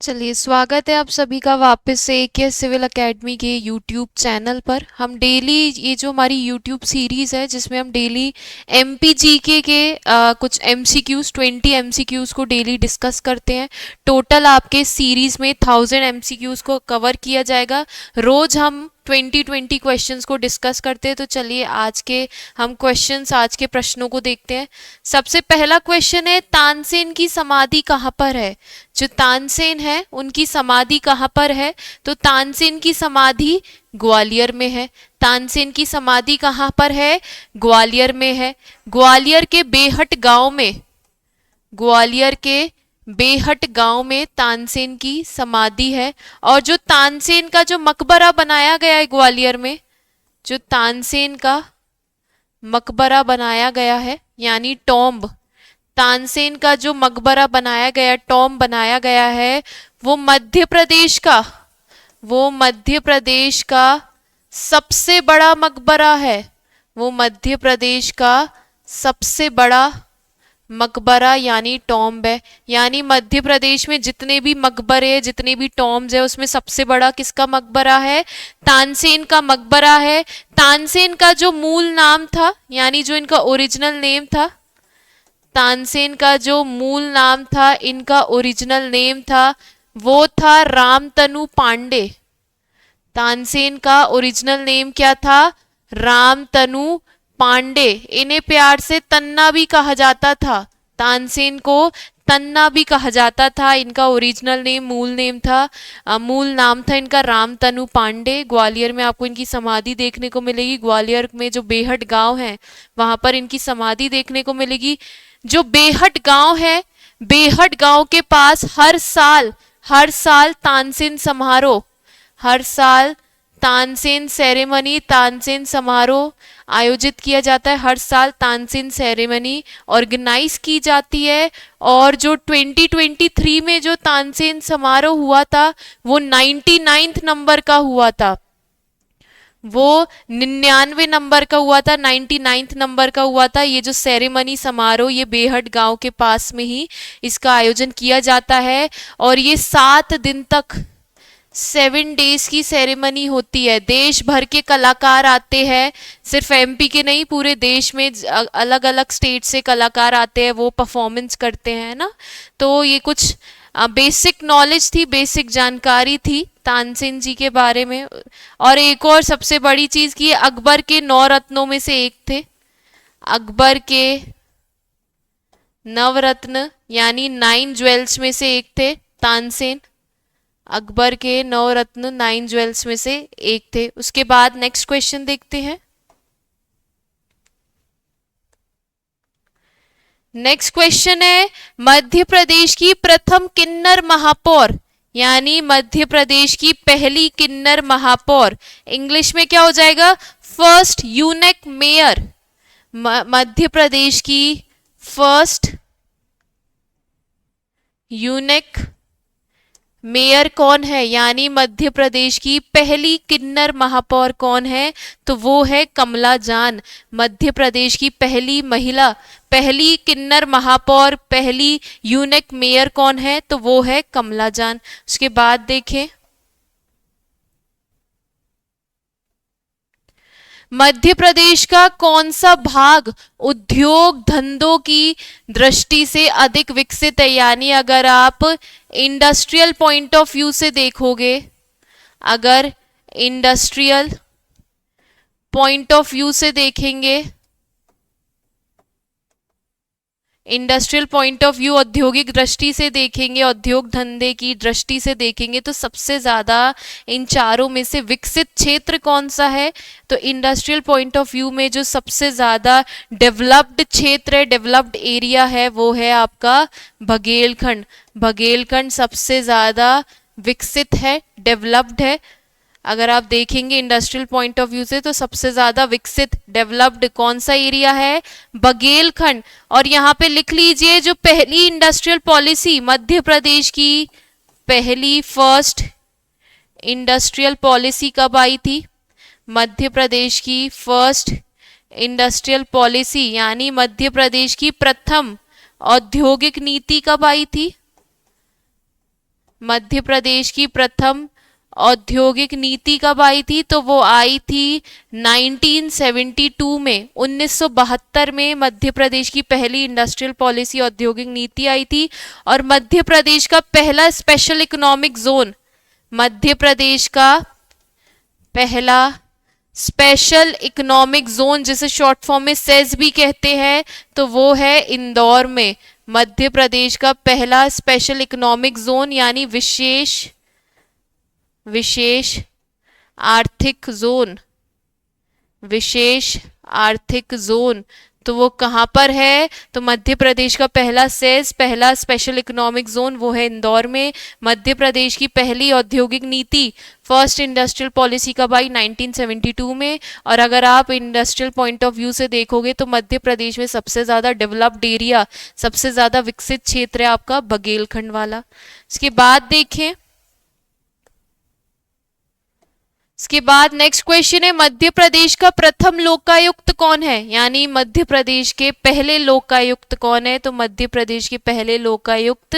चलिए, स्वागत है आप सभी का वापस से के सिविल एकेडमी के यूट्यूब चैनल पर। हम डेली ये जो हमारी यूट्यूब सीरीज़ है जिसमें हम डेली एमपीजीके के कुछ एमसीक्यूज़ 20 एमसीक्यूज़ को डेली डिस्कस करते हैं। टोटल आपके सीरीज़ में 1000 एमसीक्यूज़ को कवर किया जाएगा। रोज़ हम 20 क्वेश्चंस को डिस्कस करते हैं। तो चलिए आज के प्रश्नों को देखते हैं। सबसे पहला क्वेश्चन है, तानसेन की समाधि कहाँ पर है? जो तानसेन है उनकी समाधि कहाँ पर है? तो तानसेन की समाधि ग्वालियर में है। तानसेन की समाधि कहाँ पर है? ग्वालियर में है। ग्वालियर के बेहट गांव में तानसेन की समाधि है। और जो तानसेन का जो मकबरा बनाया गया है ग्वालियर में, जो तानसेन का मकबरा बनाया गया है यानी टॉम्ब, तानसेन का जो मकबरा बनाया गया, टॉम्ब बनाया गया है, वो मध्य प्रदेश का सबसे बड़ा मकबरा है। वो मध्य प्रदेश का सबसे बड़ा मकबरा यानी टॉम्ब है। यानी मध्य प्रदेश में जितने भी मकबरे हैं, जितने भी टॉम्ब्स है, उसमें सबसे बड़ा किसका मकबरा है? तानसेन का मकबरा है। तानसेन का जो मूल नाम था यानी जो इनका ओरिजिनल नेम था, तानसेन का जो मूल नाम था, इनका ओरिजिनल नेम था, वो था रामतनु पांडे। तानसेन का ओरिजिनल नेम क्या था? रामतनु पांडे। इन्हें प्यार से तन्ना भी कहा जाता था। तानसेन को तन्ना भी कहा जाता था। इनका ओरिजिनल नेम, मूल नाम था इनका रामतनु पांडे। ग्वालियर में आपको इनकी समाधि देखने को मिलेगी। ग्वालियर में जो बेहट गांव है वहां पर इनकी समाधि देखने को मिलेगी। जो बेहट गांव है, बेहट गांव के पास हर साल तानसेन समारोह, हर साल तानसेन सेरेमनी, तानसेन समारोह आयोजित किया जाता है। हर साल तानसेन सेरेमनी ऑर्गेनाइज की जाती है। और जो 2023 में जो तानसेन समारोह हुआ था वो 99 नंबर का हुआ था। वो 99 नंबर का हुआ था, 99 नंबर का हुआ था। ये जो सेरेमनी समारोह, ये बेहट गांव के पास में ही इसका आयोजन किया जाता है। और ये 7 डेज की सेरेमनी होती है। देश भर के कलाकार आते हैं, सिर्फ एमपी के नहीं, पूरे देश में अलग अलग स्टेट से कलाकार आते हैं, वो परफॉर्मेंस करते हैं ना। तो ये कुछ बेसिक नॉलेज थी, बेसिक जानकारी थी तानसेन जी के बारे में। और एक और सबसे बड़ी चीज की, अकबर के 9 रत्नों में से एक थे। अकबर के नवरत्न यानी 9 ज्वेल्स में से एक थे तानसेन। अकबर के 9 रत्न 9 ज्वेल्स में से एक थे। उसके बाद नेक्स्ट क्वेश्चन देखते हैं। नेक्स्ट क्वेश्चन है, मध्य प्रदेश की प्रथम किन्नर महापौर यानी मध्य प्रदेश की पहली किन्नर महापौर, इंग्लिश में क्या हो जाएगा? First unique mayor. Madhya Pradesh की फर्स्ट यूनिक मेयर कौन है? यानी मध्य प्रदेश की पहली किन्नर महापौर कौन है? तो वो है कमला जान। मध्य प्रदेश की पहली महिला, पहली किन्नर महापौर, पहली यूनिक मेयर कौन है? तो वो है कमला जान। उसके बाद देखें, मध्य प्रदेश का कौन सा भाग उद्योग धंधों की दृष्टि से अधिक विकसित है? यानी अगर आप इंडस्ट्रियल पॉइंट ऑफ व्यू से देखोगे, अगर इंडस्ट्रियल पॉइंट ऑफ व्यू से देखेंगे, इंडस्ट्रियल पॉइंट ऑफ व्यू, औद्योगिक दृष्टि से देखेंगे, उद्योग धंधे की दृष्टि से देखेंगे, तो सबसे ज्यादा इन चारों में से विकसित क्षेत्र कौन सा है? तो इंडस्ट्रियल पॉइंट ऑफ व्यू में जो सबसे ज्यादा डेवलप्ड क्षेत्र है, डेवलप्ड एरिया है, वो है आपका बघेलखंड। बघेलखंड सबसे ज्यादा विकसित है, डेवलप्ड है। अगर आप देखेंगे इंडस्ट्रियल पॉइंट ऑफ व्यू से तो सबसे ज्यादा विकसित, डेवलप्ड कौन सा एरिया है? बघेलखंड। और यहाँ पे लिख लीजिए, जो पहली इंडस्ट्रियल पॉलिसी मध्य प्रदेश की, पहली फर्स्ट इंडस्ट्रियल पॉलिसी कब आई थी? मध्य प्रदेश की फर्स्ट इंडस्ट्रियल पॉलिसी यानी मध्य प्रदेश की प्रथम औद्योगिक नीति कब आई थी? मध्य प्रदेश की प्रथम औद्योगिक नीति कब आई थी? तो वो आई थी 1972 में, 1972 में मध्य प्रदेश की पहली इंडस्ट्रियल पॉलिसी औद्योगिक नीति आई थी। और मध्य प्रदेश का पहला special economic zone, Madhya Pradesh का पहला स्पेशल इकोनॉमिक जोन, जिसे शॉर्ट फॉर्म में सेज भी कहते हैं, तो वो है इंदौर में। मध्य प्रदेश का पहला स्पेशल इकोनॉमिक जोन यानी विशेष आर्थिक जोन, विशेष आर्थिक जोन, तो वो कहाँ पर है? तो मध्य प्रदेश का पहला सेज, पहला स्पेशल इकोनॉमिक जोन वो है इंदौर में। मध्य प्रदेश की पहली औद्योगिक नीति, फर्स्ट इंडस्ट्रियल पॉलिसी कब आई? 1972 में। और अगर आप इंडस्ट्रियल पॉइंट ऑफ व्यू से देखोगे तो मध्य प्रदेश में सबसे ज़्यादा डेवलप्ड एरिया, सबसे ज़्यादा विकसित क्षेत्र है आपका बघेलखंड वाला। इसके बाद देखें, इसके बाद नेक्स्ट क्वेश्चन है, मध्य प्रदेश का प्रथम लोकायुक्त कौन है? यानी मध्य प्रदेश के पहले लोकायुक्त कौन है? तो मध्य प्रदेश के पहले लोकायुक्त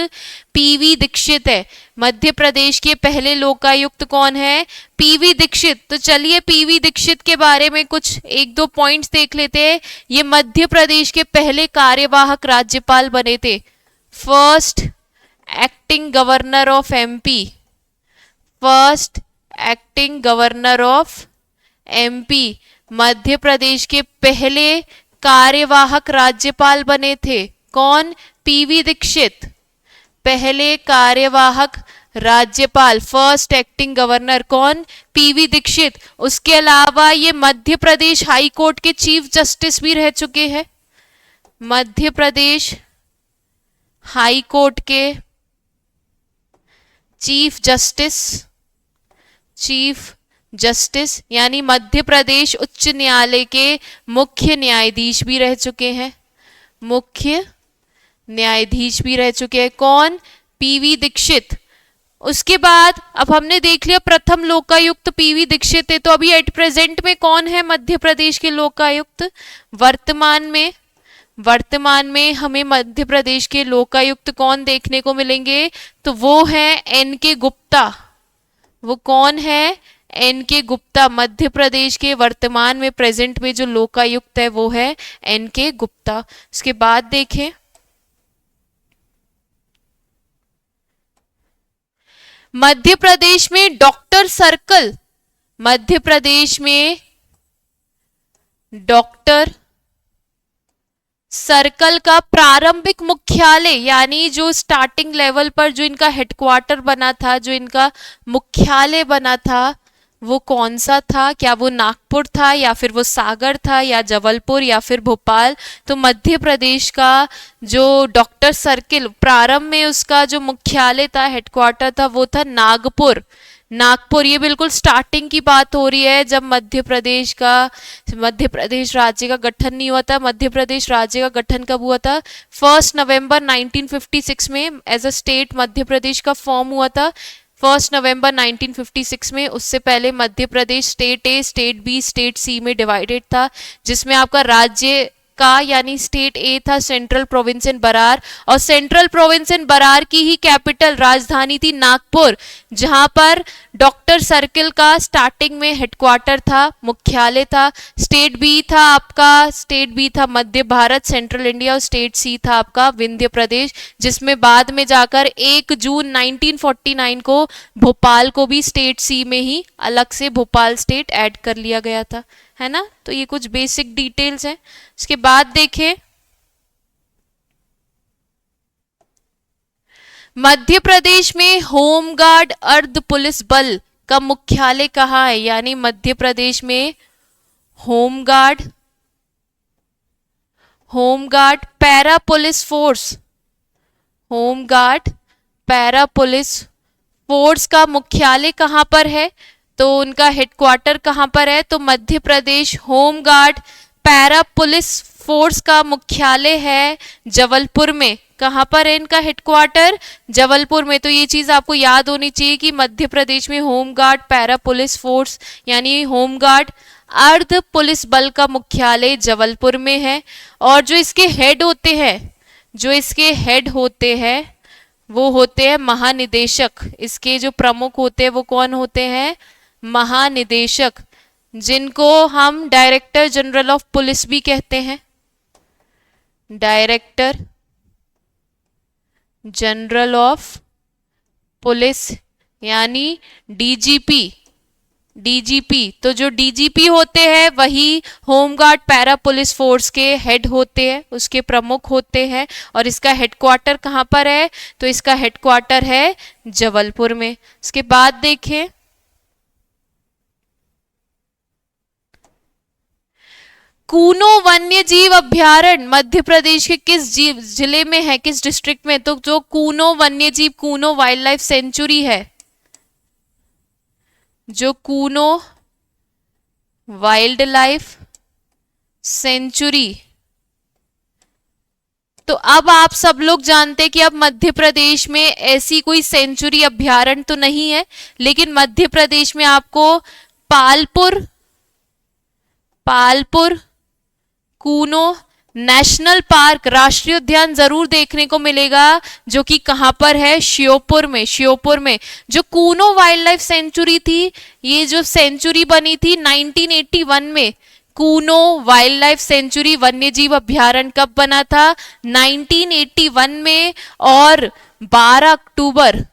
पीवी दीक्षित है। मध्य प्रदेश के पहले लोकायुक्त कौन है? पीवी दीक्षित। तो चलिए पीवी दीक्षित के बारे में कुछ एक दो पॉइंट्स देख लेते हैं। ये मध्य प्रदेश के पहले कार्यवाहक राज्यपाल बने थे, first acting governor of MP, first acting governor of MP. Madhya Pradesh के पहले कार्यवाहक राज्यपाल बने थे कौन? पीवी दीक्षित। पहले कार्यवाहक राज्यपाल, फर्स्ट एक्टिंग गवर्नर कौन? पीवी दीक्षित। उसके अलावा ये मध्य प्रदेश हाई कोर्ट के चीफ जस्टिस भी रह चुके हैं। मध्य प्रदेश हाई कोर्ट के चीफ जस्टिस यानी मध्य प्रदेश उच्च न्यायालय के मुख्य न्यायाधीश भी रह चुके हैं, मुख्य न्यायाधीश भी रह चुके हैं कौन? पीवी दीक्षित। उसके बाद अब हमने देख लिया प्रथम लोकायुक्त पीवी दीक्षित है, तो अभी एट प्रेजेंट में कौन है मध्य प्रदेश के लोकायुक्त? वर्तमान में हमें मध्य प्रदेश के लोकायुक्त कौन देखने को मिलेंगे? तो वो है एन के गुप्ता। वो कौन है? एन के गुप्ता। मध्य प्रदेश के वर्तमान में प्रेजेंट में जो लोकायुक्त है वो है एन के गुप्ता। उसके बाद देखें, मध्य प्रदेश में डॉक्टर सर्कल, मध्य प्रदेश में डॉक्टर सर्कल का प्रारंभिक मुख्यालय यानी जो स्टार्टिंग लेवल पर जो इनका हेडक्वार्टर बना था, जो इनका मुख्यालय बना था, वो कौन सा था? क्या वो नागपुर था या फिर वो सागर था या जबलपुर या फिर भोपाल? तो मध्य प्रदेश का जो डॉक्टर सर्किल प्रारंभ में उसका जो मुख्यालय था, हेडक्वार्टर था, वो था नागपुर। ये बिल्कुल स्टार्टिंग की बात हो रही है जब मध्य प्रदेश राज्य का गठन नहीं हुआ था। मध्य प्रदेश राज्य का गठन कब हुआ था? 1 नवंबर 1956 में as a state Madhya Pradesh का फॉर्म हुआ था, 1 नवंबर 1956 में। उससे पहले Madhya Pradesh state A, state B, state सी में डिवाइडेड था, जिसमें आपका राज्य का यानी स्टेट ए था सेंट्रल प्रोविंस इन बरार, और सेंट्रल प्रोविंस इन बरार की ही कैपिटल राजधानी थी नागपुर, जहां पर डॉक्टर सर्किल का स्टार्टिंग में हेडक्वार्टर था, मुख्यालय था। स्टेट बी था मध्य भारत, सेंट्रल इंडिया, और स्टेट सी था आपका विंध्य प्रदेश, जिसमें बाद में जाकर 1 जून 1949 को भोपाल को भी स्टेट सी में ही अलग से भोपाल स्टेट ऐड कर लिया गया था, है ना। तो ये कुछ बेसिक डिटेल्स हैं। इसके बाद देखें, मध्य प्रदेश में होमगार्ड अर्ध पुलिस बल का मुख्यालय कहाँ है? यानी मध्य प्रदेश में होमगार्ड पैरा पुलिस फोर्स का मुख्यालय कहाँ पर है? तो उनका हेडक्वार्टर कहाँ पर है? तो Madhya Pradesh home guard para police force का मुख्यालय है जबलपुर में। कहाँ पर है इनका हेडक्वार्टर? जबलपुर में। तो ये चीज आपको याद होनी चाहिए कि मध्य प्रदेश में होमगार्ड पैरा पुलिस फोर्स यानी होमगार्ड अर्ध पुलिस बल का मुख्यालय जबलपुर में है। और जो इसके हेड होते हैं वो होते हैं महानिदेशक। इसके जो प्रमुख होते हैं वो कौन होते हैं? महानिदेशक, जिनको हम डायरेक्टर जनरल ऑफ पुलिस भी कहते हैं। डायरेक्टर जनरल ऑफ पुलिस यानी डीजीपी। डीजीपी, तो जो डीजीपी होते हैं वही होमगार्ड पैरा पुलिस फोर्स के हेड होते हैं, उसके प्रमुख होते हैं। और इसका हेडक्वार्टर कहाँ पर है? तो इसका हेडक्वार्टर है जबलपुर में। उसके बाद देखें, कूनो वन्य जीव अभ्यारण्य मध्य प्रदेश के किस जिले में है, किस डिस्ट्रिक्ट में? तो जो कूनो वन्य जीव, कूनो वाइल्ड लाइफ सेंचुरी है, जो कूनो वाइल्ड लाइफ सेंचुरी, तो अब आप सब लोग जानते हैं कि अब मध्य प्रदेश में ऐसी कोई सेंचुरी अभ्यारण्य तो नहीं है, लेकिन मध्य प्रदेश में आपको पालपुर कूनो नेशनल पार्क, राष्ट्रीय उद्यान जरूर देखने को मिलेगा, जो कि कहां पर है? श्योपुर में। श्योपुर में जो कूनो वाइल्ड लाइफ सेंचुरी थी, ये जो सेंचुरी बनी थी 1981 में, कूनो वाइल्ड लाइफ सेंचुरी वन्यजीव अभ्यारण्य कब बना था? 1981 में। और 12 अक्टूबर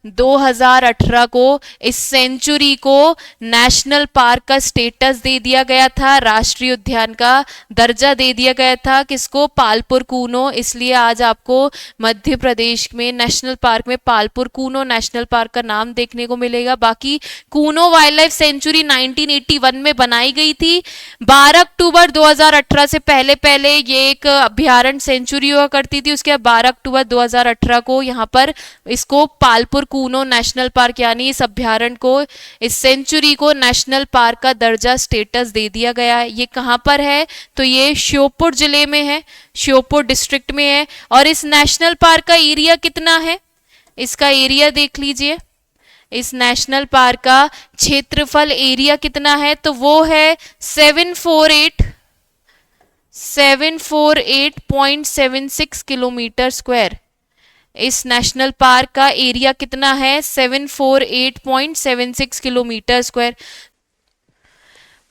2018 को इस सेंचुरी को नेशनल पार्क का स्टेटस दे दिया गया था, राष्ट्रीय उद्यान का दर्जा दे दिया गया था। किसको? पालपुर कूनो। इसलिए आज आपको मध्य प्रदेश में नेशनल पार्क में पालपुर कूनो नेशनल पार्क का नाम देखने को मिलेगा। बाकी कूनो वाइल्ड लाइफ सेंचुरी 1981 में बनाई गई थी। 12 अक्टूबर 2018 से पहले पहले ये एक अभ्यारण्य सेंचुरी हुआ करती थी। उसके बाद 12 अक्टूबर 2018 को यहाँ पर इसको पालपुर कूनो नेशनल पार्क यानी इस अभ्यारण्य को, इस सेंचुरी को नेशनल पार्क का दर्जा स्टेटस दे दिया गया है। ये कहां पर है? तो ये श्योपुर जिले में है, श्योपुर डिस्ट्रिक्ट में है। और इस नेशनल पार्क का एरिया कितना है? इसका एरिया देख लीजिए। इस नेशनल पार्क का क्षेत्रफल एरिया कितना है? तो वो है 748.76 किलोमीटर स्क्वायर। इस नेशनल पार्क का एरिया कितना है? 748.76 किलोमीटर स्क्वायर।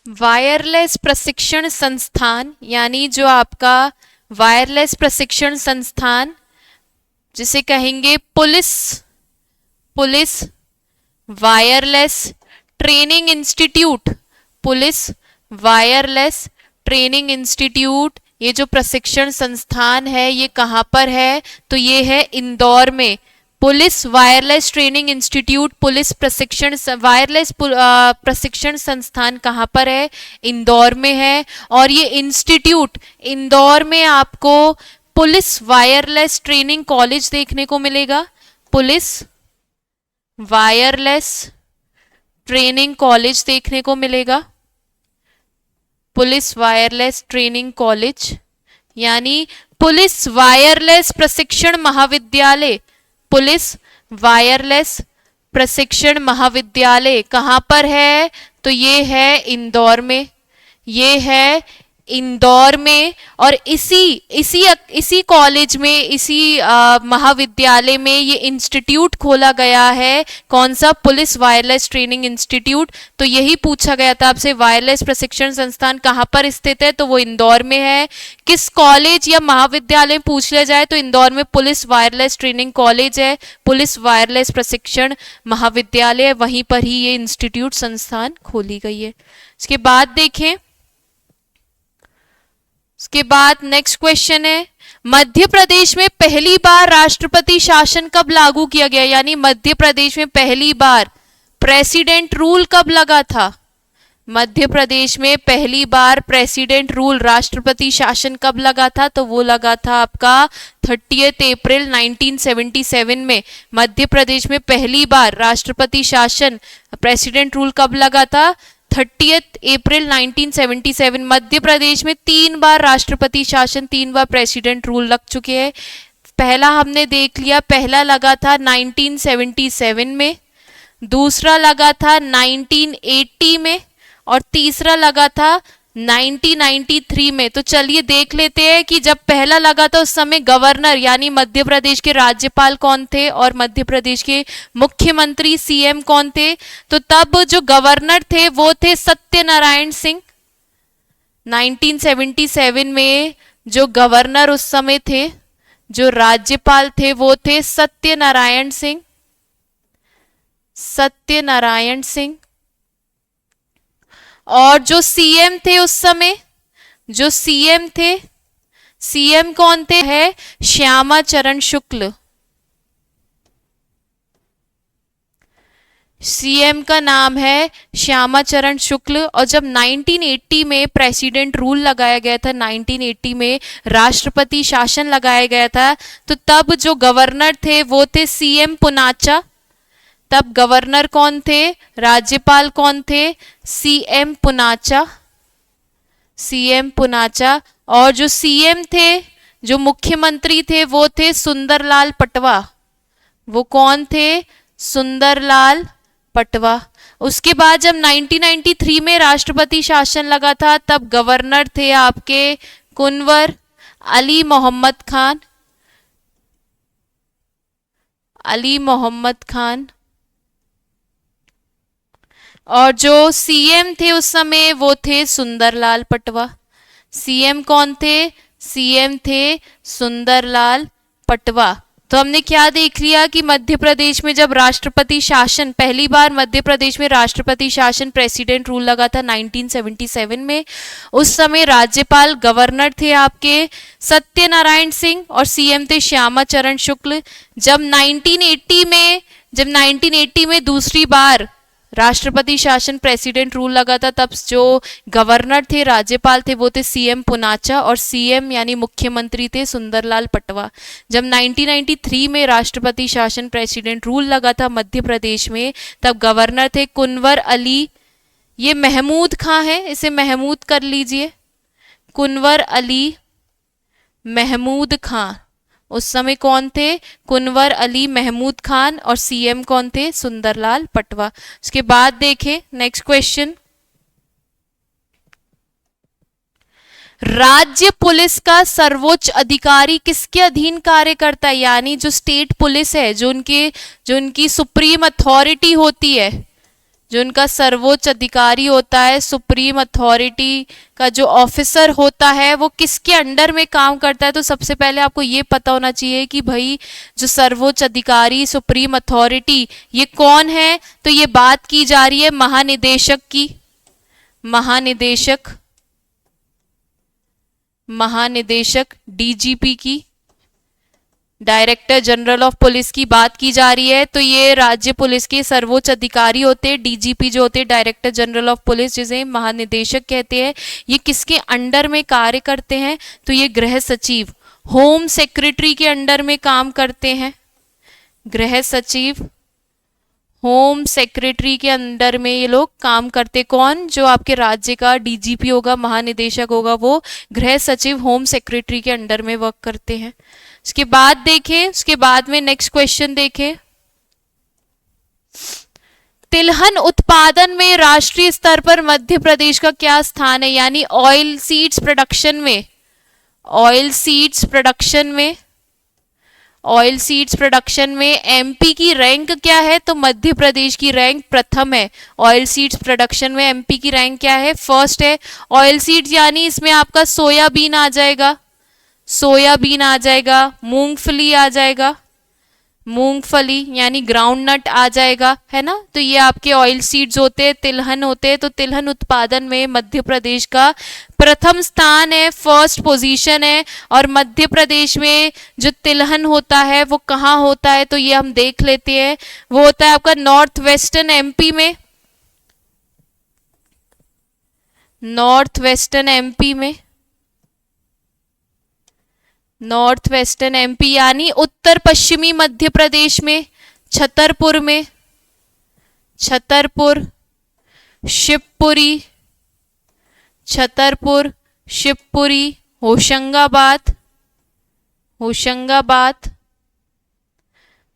वायरलेस प्रशिक्षण संस्थान यानी जो आपका वायरलेस प्रशिक्षण संस्थान, जिसे कहेंगे police wireless training institute, police wireless training institute, ये जो प्रशिक्षण संस्थान है ये कहाँ पर है? तो ये है इंदौर में। Police wireless training institute, police प्रशिक्षण वायरलेस प्रशिक्षण संस्थान कहाँ पर है? इंदौर में है। और ये इंस्टीट्यूट इंदौर में आपको पुलिस वायरलेस ट्रेनिंग कॉलेज देखने को मिलेगा। पुलिस वायरलेस ट्रेनिंग कॉलेज देखने को मिलेगा। पुलिस वायरलेस ट्रेनिंग कॉलेज यानी पुलिस वायरलेस प्रशिक्षण महाविद्यालय, पुलिस वायरलेस प्रशिक्षण महाविद्यालय कहाँ पर है? तो ये है इंदौर में, ये है इंदौर में। और इसी कॉलेज में, इसी महाविद्यालय में ये इंस्टीट्यूट खोला गया है। कौन सा? Police wireless training institute. तो यही पूछा गया था आपसे, वायरलेस प्रशिक्षण संस्थान कहाँ पर स्थित है? तो वो इंदौर में है। किस कॉलेज या महाविद्यालय पूछ लिया जाए तो इंदौर में पुलिस वायरलेस ट्रेनिंग कॉलेज है, पुलिस वायरलेस प्रशिक्षण महाविद्यालय, वहीं पर ही ये इंस्टीट्यूट संस्थान खोली गई है। इसके बाद देखें, उसके बाद नेक्स्ट क्वेश्चन है, मध्य प्रदेश में पहली बार राष्ट्रपति शासन कब लागू किया गया? यानी मध्य प्रदेश में पहली बार प्रेसिडेंट रूल कब लगा था? मध्य प्रदेश में पहली बार प्रेसिडेंट रूल, राष्ट्रपति शासन कब लगा था? तो वो लगा था आपका 30 अप्रैल 1977 में। मध्य प्रदेश में पहली बार राष्ट्रपति शासन, प्रेसिडेंट रूल कब लगा था? 30 अप्रैल 1977। मध्य प्रदेश में 3 बार राष्ट्रपति शासन, 3 बार प्रेसिडेंट रूल लग चुके हैं। पहला हमने देख लिया, पहला लगा था 1977 में, दूसरा लगा था 1980 में, और तीसरा लगा था 1993 में। तो चलिए देख लेते हैं कि जब पहला लगा था उस समय गवर्नर यानी मध्य प्रदेश के राज्यपाल कौन थे और मध्य प्रदेश के मुख्यमंत्री सीएम कौन थे। तो तब जो गवर्नर थे वो थे सत्यनारायण सिंह। 1977 में जो गवर्नर उस समय थे, जो राज्यपाल थे वो थे सत्यनारायण सिंह। सत्यनारायण सिंह। और जो सीएम थे उस समय, जो सीएम थे, सीएम कौन थे, है श्यामा चरण शुक्ल। सीएम का नाम है श्यामा चरण शुक्ल। और जब 1980 में प्रेसिडेंट रूल लगाया गया था, 1980 में राष्ट्रपति शासन लगाया गया था, तो तब जो गवर्नर थे वो थे सीएम पुनाचा। तब गवर्नर कौन थे, राज्यपाल कौन थे, सीएम पुनाचा। सीएम पुनाचा। और जो सीएम थे, जो मुख्यमंत्री थे वो थे सुंदरलाल पटवा। वो कौन थे, सुंदरलाल पटवा। उसके बाद जब 1993 में राष्ट्रपति शासन लगा था तब गवर्नर थे आपके कुंवर अली मोहम्मद खान। अली मोहम्मद खान। और जो सीएम थे उस समय वो थे सुंदरलाल पटवा। सीएम कौन थे, सीएम थे सुंदरलाल पटवा। तो हमने क्या देख लिया कि मध्य प्रदेश में जब राष्ट्रपति शासन, पहली बार मध्य प्रदेश में राष्ट्रपति शासन प्रेसिडेंट रूल लगा था 1977 में, उस समय राज्यपाल गवर्नर थे आपके सत्यनारायण सिंह और सीएम थे श्यामा चरण शुक्ल। जब 1980 में दूसरी बार राष्ट्रपति शासन प्रेसिडेंट रूल लगा था तब जो गवर्नर थे, राज्यपाल थे वो थे सीएम पुनाचा और सीएम यानी मुख्यमंत्री थे सुंदरलाल पटवा। जब 1993 में राष्ट्रपति शासन प्रेसिडेंट रूल लगा था मध्य प्रदेश में तब गवर्नर थे कुंवर अली, ये महमूद खां है, इसे महमूद कर लीजिए, कुंवर अली महमूद खां। उस समय कौन थे, कुंवर अली महमूद खान। और सीएम कौन थे, सुंदरलाल पटवा। उसके बाद देखें नेक्स्ट क्वेश्चन, राज्य पुलिस का सर्वोच्च अधिकारी किसके अधीन कार्य करता है, यानी जो स्टेट पुलिस है, जो उनकी सुप्रीम अथॉरिटी होती है, जो उनका सर्वोच्च अधिकारी होता है, सुप्रीम अथॉरिटी का जो ऑफिसर होता है वो किसके अंडर में काम करता है। तो सबसे पहले आपको ये पता होना चाहिए कि भाई जो सर्वोच्च अधिकारी, सुप्रीम अथॉरिटी, ये कौन है। तो ये बात की जा रही है महानिदेशक की। महानिदेशक डीजीपी की, डायरेक्टर जनरल ऑफ पुलिस की बात की जा रही है। तो ये राज्य पुलिस के सर्वोच्च अधिकारी होते हैं, डीजीपी जो होते हैं डायरेक्टर जनरल ऑफ पुलिस, जिसे महानिदेशक कहते हैं। ये किसके अंडर में कार्य करते हैं, तो ये गृह सचिव, होम सेक्रेटरी के अंडर में काम करते हैं। गृह सचिव, होम सेक्रेटरी के अंडर में ये लोग काम करते। कौन, जो आपके राज्य का डीजीपी होगा, महानिदेशक होगा, वो गृह सचिव, होम सेक्रेटरी के अंडर में वर्क करते हैं। उसके बाद देखें, उसके बाद में नेक्स्ट क्वेश्चन देखें, तिलहन उत्पादन में राष्ट्रीय स्तर पर मध्य प्रदेश का क्या स्थान है, यानी ऑयल सीड्स प्रोडक्शन में, ऑयल सीड्स प्रोडक्शन में एमपी की रैंक क्या है, तो मध्य प्रदेश की रैंक प्रथम है। ऑयल सीड्स प्रोडक्शन में एमपी की रैंक क्या है, फर्स्ट है। ऑयल सीड्स यानी इसमें आपका सोयाबीन आ जाएगा, मूंगफली आ जाएगा, मूंगफली यानी ग्राउंड नट आ जाएगा, है ना। तो ये आपके ऑयल सीड्स होते हैं, तिलहन होते हैं। तो तिलहन उत्पादन में मध्य प्रदेश का प्रथम स्थान है, फर्स्ट पोजीशन है। और मध्य प्रदेश में जो तिलहन होता है वो कहाँ होता है, तो ये हम देख लेते हैं। वो होता है आपका नॉर्थ वेस्टर्न एमपी में, नॉर्थ वेस्टर्न एमपी यानी उत्तर पश्चिमी मध्य प्रदेश में, छतरपुर, शिवपुरी, होशंगाबाद,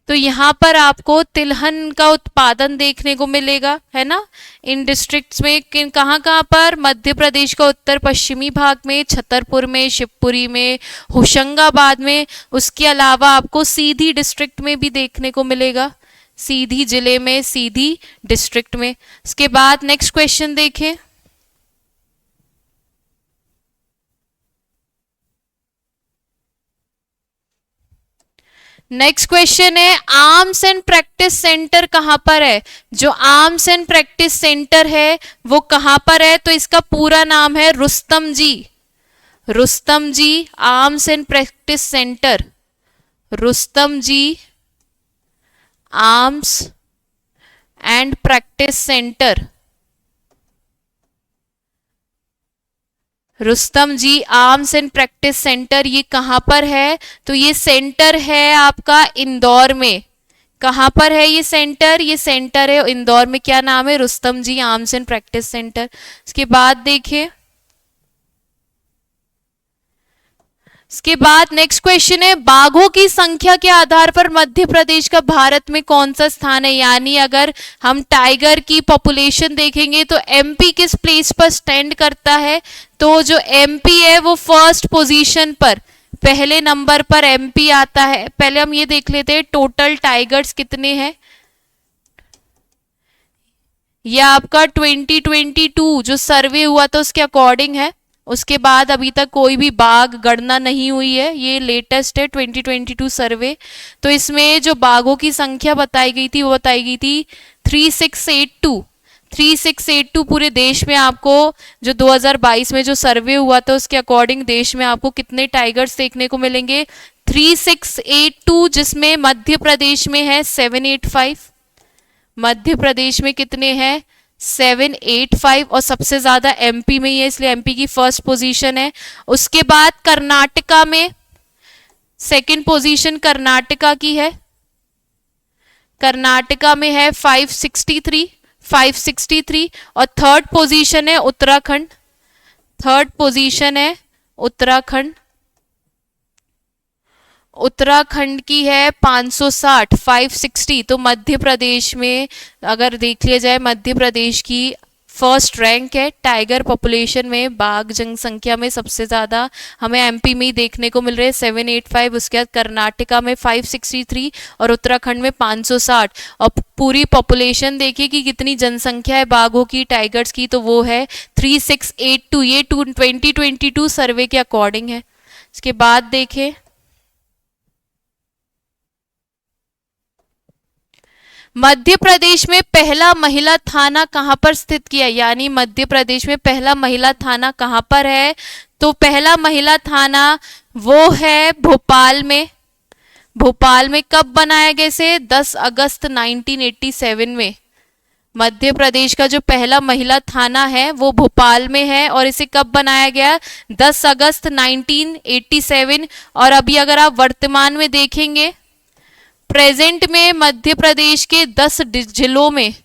तो यहाँ पर आपको तिलहन का उत्पादन देखने को मिलेगा, है ना। इन डिस्ट्रिक्ट्स में किन कहाँ कहाँ पर, मध्य प्रदेश का उत्तर पश्चिमी भाग में, छतरपुर में, शिवपुरी में, होशंगाबाद में। उसके अलावा आपको सीधी डिस्ट्रिक्ट में भी देखने को मिलेगा, सीधी जिले में, सीधी डिस्ट्रिक्ट में। इसके बाद नेक्स्ट क्वेश्चन देखें। नेक्स्ट क्वेश्चन है, आर्म्स एंड प्रैक्टिस सेंटर कहां पर है। जो आर्म्स एंड प्रैक्टिस सेंटर है वो कहां पर है, तो इसका पूरा नाम है Rustam ji. Rustam ji arms and practice centre, Rustam ji arms and practice centre, Rustam ji arms and practice centre, ये कहाँ पर है, तो ये सेंटर है आपका इंदौर में। कहाँ पर है ये सेंटर, ये सेंटर है इंदौर में। क्या नाम है, Rustam ji arms and practice centre. इसके बाद देखिए, इसके बाद नेक्स्ट क्वेश्चन है, बाघों की संख्या के आधार पर मध्य प्रदेश का भारत में कौन सा स्थान है। यानी अगर हम टाइगर की पॉपुलेशन देखेंगे तो एमपी किस प्लेस पर स्टैंड करता है, तो जो एमपी है वो फर्स्ट पोजीशन पर, पहले नंबर पर एमपी आता है। पहले हम ये देख लेते हैं टोटल टाइगर्स कितने हैं। यह आपका 2022 जो सर्वे हुआ था उसके अकॉर्डिंग है। उसके बाद अभी तक कोई भी बाघ गणना नहीं हुई है, ये लेटेस्ट है 2022 सर्वे। तो इसमें जो बाघों की संख्या बताई गई थी वो बताई गई थी 3682। 3682 पूरे देश में आपको, जो 2022 में जो सर्वे हुआ था उसके अकॉर्डिंग देश में आपको कितने टाइगर्स देखने को मिलेंगे, 3682, जिसमें मध्य प्रदेश में है 785। मध्य प्रदेश में कितने हैं, 785, और सबसे ज्यादा एमपी में ही है, इसलिए एमपी की फर्स्ट पोजीशन है। उसके बाद कर्नाटका में सेकंड पोजीशन कर्नाटका की है, कर्नाटका में है 563, और थर्ड पोजीशन है उत्तराखंड, थर्ड पोजीशन है उत्तराखंड, उत्तराखंड की है 560, 560। तो मध्य प्रदेश में अगर देख लिया जाए, मध्य प्रदेश की फर्स्ट रैंक है टाइगर पॉपुलेशन में, बाघ जनसंख्या में सबसे ज़्यादा हमें एमपी में ही देखने को मिल रहे हैं 785। उसके बाद कर्नाटका में 563 और उत्तराखंड में 560। और पूरी पॉपुलेशन देखिए कि कितनी जनसंख्या है बाघों की, टाइगर्स की, तो वो है 3682। ये 2022 सर्वे के अकॉर्डिंग है। इसके बाद देखें, मध्य प्रदेश में पहला महिला थाना कहां पर स्थित किया। यानी मध्य प्रदेश में पहला महिला थाना कहां पर है, तो पहला महिला थाना वो है भोपाल में। भोपाल में कब बनाया गया इसे, 10 अगस्त 1987 में। मध्य प्रदेश का जो पहला महिला थाना है वो भोपाल में है, और इसे कब बनाया गया, 10 अगस्त 1987। और अभी अगर आप वर्तमान में देखेंगे, प्रेजेंट में मध्य प्रदेश के 10 जिलों में,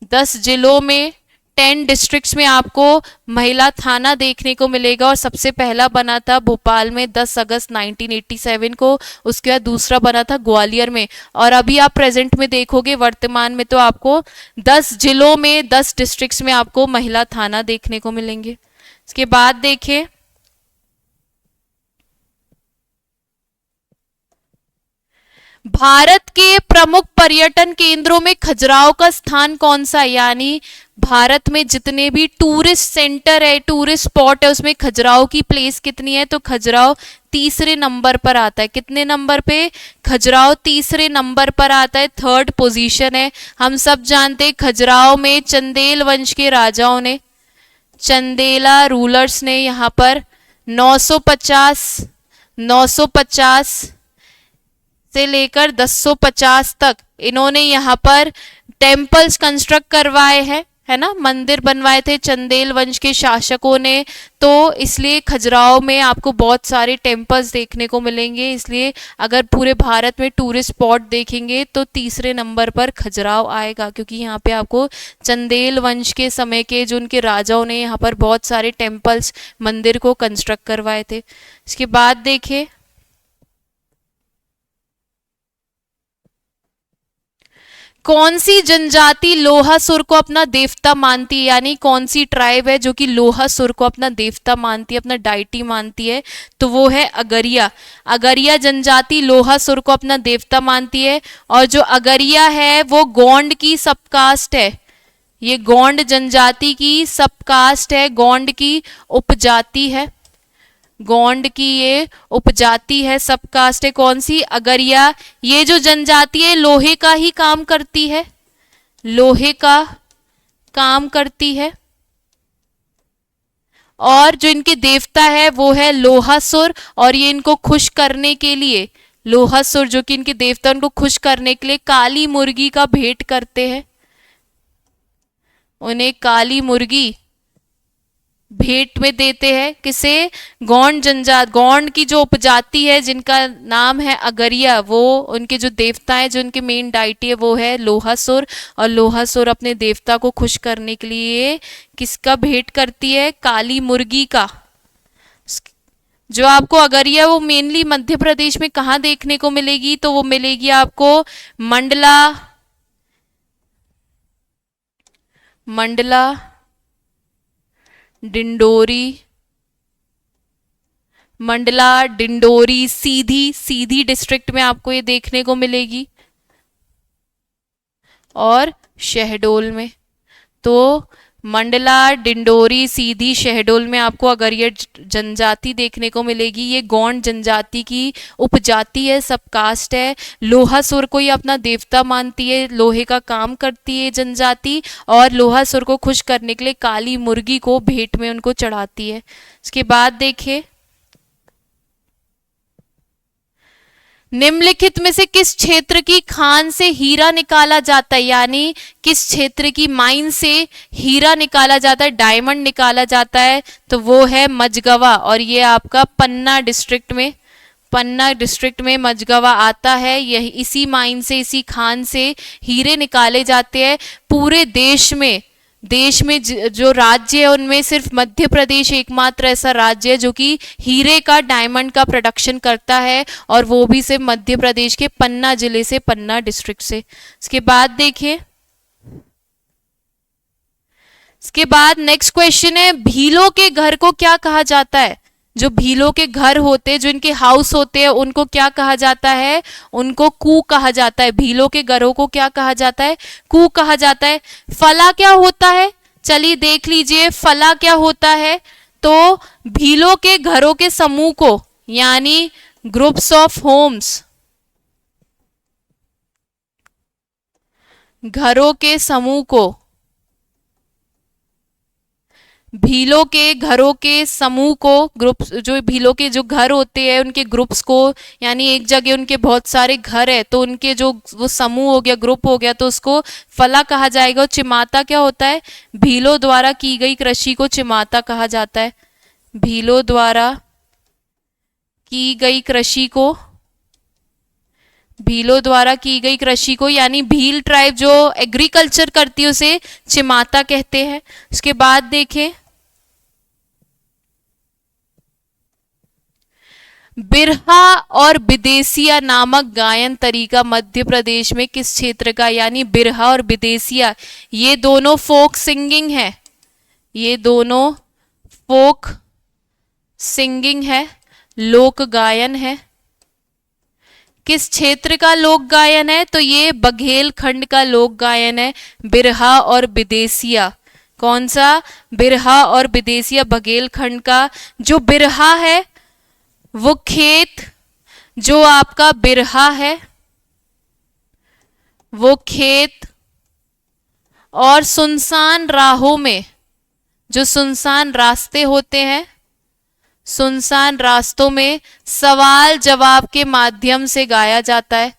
10 जिलों में 10 डिस्ट्रिक्ट्स में आपको महिला थाना देखने को मिलेगा। और सबसे पहला बना था भोपाल में 10 अगस्त 1987 को, उसके बाद दूसरा बना था ग्वालियर में। और अभी आप प्रेजेंट में देखोगे वर्तमान में तो आपको 10 जिलों में 10 डिस्ट्रिक्ट्स में आपको महिला थाना देखने को मिलेंगे। इसके बाद देखें, भारत के प्रमुख पर्यटन केंद्रों में खजुराहो का स्थान कौन सा है। यानी भारत में जितने भी टूरिस्ट सेंटर है, टूरिस्ट स्पॉट है, उसमें खजुराहो की प्लेस कितनी है, तो खजुराहो तीसरे नंबर पर आता है। कितने नंबर पे, खजुराहो तीसरे नंबर पर आता है, थर्ड पोजीशन है। हम सब जानते हैं खजुराहो में चंदेल वंश के राजाओं ने, चंदेला रूलर्स ने यहाँ पर 950 से लेकर 1050 तक इन्होंने यहाँ पर टेम्पल्स कंस्ट्रक्ट करवाए हैं, है ना, मंदिर बनवाए थे चंदेल वंश के शासकों ने। तो इसलिए खजुराहो में आपको बहुत सारे टेम्पल्स देखने को मिलेंगे। इसलिए अगर पूरे भारत में टूरिस्ट स्पॉट देखेंगे तो तीसरे नंबर पर खजुराहो आएगा, क्योंकि यहाँ पे आपको चंदेल वंश के समय के जो उनके राजाओं ने यहाँ पर बहुत सारे टेम्पल्स, मंदिर को कंस्ट्रक्ट करवाए थे। इसके बाद देखिए, कौन सी जनजाति लोहासुर को अपना देवता मानती है, यानी कौन सी ट्राइब है जो कि लोहासुर को अपना देवता मानती है, अपना डाइटी मानती है? तो वो है अगरिया। अगरिया जनजाति लोहासुर को अपना देवता मानती है। और जो अगरिया है वो गोंड की सबकास्ट है, ये गोंड जनजाति की सबकास्ट है, गोंड की उपजाति है, गोंड की ये उपजाति है, सबकास्ट है। कौन सी? अगरिया। ये जो जनजाति है लोहे का ही काम करती है, लोहे का काम करती है। और जो इनके देवता है वो है लोहासुर, और ये इनको खुश करने के लिए, लोहासुर जो कि इनके देवता, उनको खुश करने के लिए काली मुर्गी का भेंट करते हैं, उन्हें काली मुर्गी भेंट में देते हैं। किसे? गोंड जनजात, गोंड की जो उपजाति है जिनका नाम है अगरिया, वो उनके जो देवता है, जो उनके मेन डाइटी है वो है लोहासुर। और लोहासुर अपने देवता को खुश करने के लिए किसका भेंट करती है? काली मुर्गी का। जो आपको अगरिया वो मेनली मध्य प्रदेश में कहाँ देखने को मिलेगी? तो वो मिलेगी आपको मंडला, मंडला, डिंडोरी, मंडला, डिंडोरी, सीधी, सीधी डिस्ट्रिक्ट में आपको ये देखने को मिलेगी, और शहडोल में। तो मंडला, डिंडोरी, सीधी, शहडोल में आपको अगरिया जनजाति देखने को मिलेगी। ये गोंड जनजाति की उपजाति है, सबकास्ट है। लोहासुर को ये अपना देवता मानती है, लोहे का काम करती है जनजाति, और लोहासुर को खुश करने के लिए काली मुर्गी को भेंट में उनको चढ़ाती है। इसके बाद देखिए, निम्नलिखित में से किस क्षेत्र की खान से हीरा निकाला जाता है, यानी किस क्षेत्र की माइन से हीरा निकाला जाता है, डायमंड निकाला जाता है? तो वो है मझगवा, और ये आपका पन्ना डिस्ट्रिक्ट में, पन्ना डिस्ट्रिक्ट में मझगवा आता है। यही इसी माइन से, इसी खान से हीरे निकाले जाते हैं। पूरे देश में, देश में जो राज्य है उनमें सिर्फ मध्य प्रदेश एकमात्र ऐसा राज्य है जो कि हीरे का, डायमंड का प्रोडक्शन करता है, और वो भी सिर्फ मध्य प्रदेश के पन्ना जिले से, पन्ना डिस्ट्रिक्ट से। इसके बाद देखिए, इसके बाद नेक्स्ट क्वेश्चन है, भीलों के घर को क्या कहा जाता है? जो भीलों के घर होते हैं, जो इनके हाउस होते हैं, उनको क्या कहा जाता है? उनको कू कहा जाता है। भीलों के घरों को क्या कहा जाता है? कू कहा जाता है। फला क्या होता है? चलिए देख लीजिए, फला क्या होता है? तो भीलों के घरों के समूह को, यानी ग्रुप्स ऑफ होम्स, घरों के समूह को, भीलों के घरों के समूह को, ग्रुप, जो भीलों के जो घर होते हैं उनके ग्रुप्स को, यानी एक जगह उनके बहुत सारे घर है तो उनके जो वो समूह हो गया, ग्रुप हो गया, तो उसको फला कहा जाएगा। और चिमाता क्या होता है? भीलों द्वारा की गई कृषि को चिमाता कहा जाता है। भीलों द्वारा की गई कृषि को, भीलों द्वारा की गई कृषि को, यानी भील ट्राइब जो एग्रीकल्चर करती है उसे चिमाता कहते हैं। उसके बाद देखें, बिरहा और विदेसिया नामक गायन तरीका मध्य प्रदेश में किस क्षेत्र का? यानी बिरहा और विदेसिया ये दोनों फोक सिंगिंग है, ये दोनों फोक सिंगिंग है, लोक गायन है। किस क्षेत्र का लोक गायन है? तो ये बघेलखंड का लोक गायन है, बिरहा और विदेसिया। कौन सा? बिरहा और विदेसिया, बघेलखंड का। जो बिरहा है वो खेत, जो आपका बिरहा है वो खेत और सुनसान राहों में, जो सुनसान रास्ते होते हैं, सुनसान रास्तों में सवाल जवाब के माध्यम से गाया जाता है,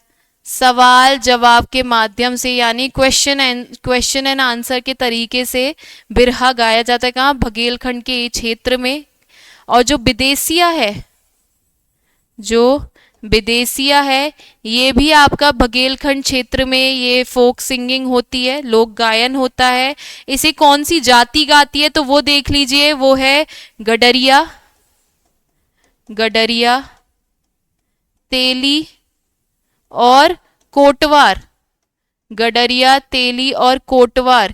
सवाल जवाब के माध्यम से, यानी क्वेश्चन एंड आंसर के तरीके से बिरहा गाया जाता है। कहाँ? बघेलखंड के क्षेत्र में। और जो विदेसिया है, जो विदेसिया है ये भी आपका बघेलखंड क्षेत्र में ये फोक सिंगिंग होती है, लोक गायन होता है। इसे कौन सी जाति गाती है? तो वो देख लीजिए, वो है गडरिया, गडरिया, तेली और कोटवार। गडरिया, तेली और कोटवार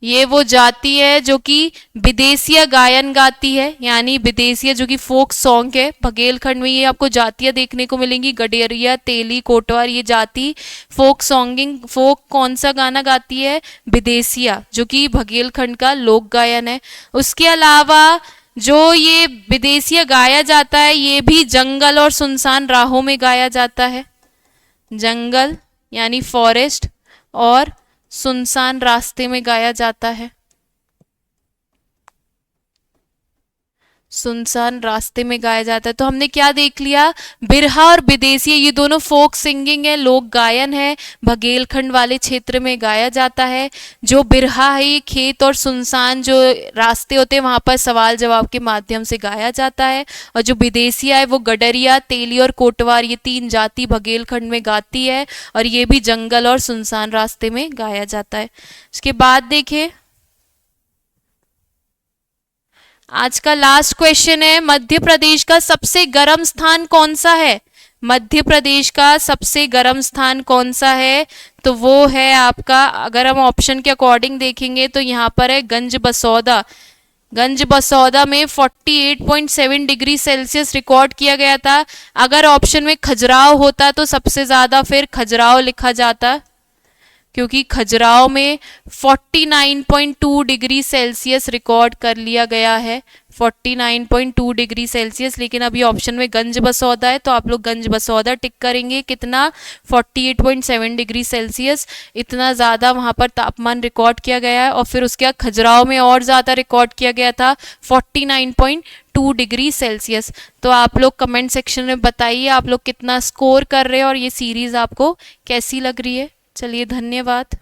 ये वो जाति है जो कि विदेशीय गायन गाती है, यानी विदेशीय जो कि फोक सॉन्ग है। बघेलखंड में ये आपको जातियां देखने को मिलेंगी, गडेरिया, तेली, कोटवार। ये जाति फोक सॉन्गिंग, फोक कौन सा गाना गाती है? विदेशिया, जो कि बघेलखंड का लोक गायन है। उसके अलावा जो ये विदेशिया गाया जाता है ये भी जंगल और सुनसान राहों में गाया जाता है। जंगल यानी फॉरेस्ट और सुनसान रास्ते में गाया जाता है। सुनसान रास्ते में गाया जाता है। तो हमने क्या देख लिया? बिरहा और विदेशी ये दोनों फोक सिंगिंग है, लोक गायन है, बघेलखंड वाले क्षेत्र में गाया जाता है। जो बिरहा है ये खेत और सुनसान जो रास्ते होते हैं वहां पर सवाल जवाब के माध्यम से गाया जाता है। और जो विदेशिया है वो गडरिया, तेली और कोटवार ये तीन जाति बघेलखंड में गाती है और ये भी जंगल और सुनसान रास्ते में गाया जाता है। इसके बाद देखें, आज का लास्ट क्वेश्चन है, मध्य प्रदेश का सबसे गर्म स्थान कौन सा है? मध्य प्रदेश का सबसे गर्म स्थान कौन सा है? तो वो है आपका, अगर हम ऑप्शन के अकॉर्डिंग देखेंगे तो यहाँ पर है गंज बसौदा। गंज बसौदा में 48.7 डिग्री सेल्सियस रिकॉर्ड किया गया था। अगर ऑप्शन में खजुराहो होता तो सबसे ज्यादा फिर खजुराहो लिखा जाता, क्योंकि खजुराहो में 49.2 डिग्री सेल्सियस रिकॉर्ड कर लिया गया है, 49.2 डिग्री सेल्सियस। लेकिन अभी ऑप्शन में गंज बसौदा है तो आप लोग गंज बसौदा टिक करेंगे। कितना? 48.7 डिग्री सेल्सियस, इतना ज़्यादा वहाँ पर तापमान रिकॉर्ड किया गया है। और फिर उसके बाद खजुराहो में और ज़्यादा रिकॉर्ड किया गया था, 49.2 डिग्री सेल्सियस। तो आप लोग कमेंट सेक्शन में बताइए आप लोग कितना स्कोर कर रहे हैं और ये सीरीज़ आपको कैसी लग रही है। चलिए, धन्यवाद।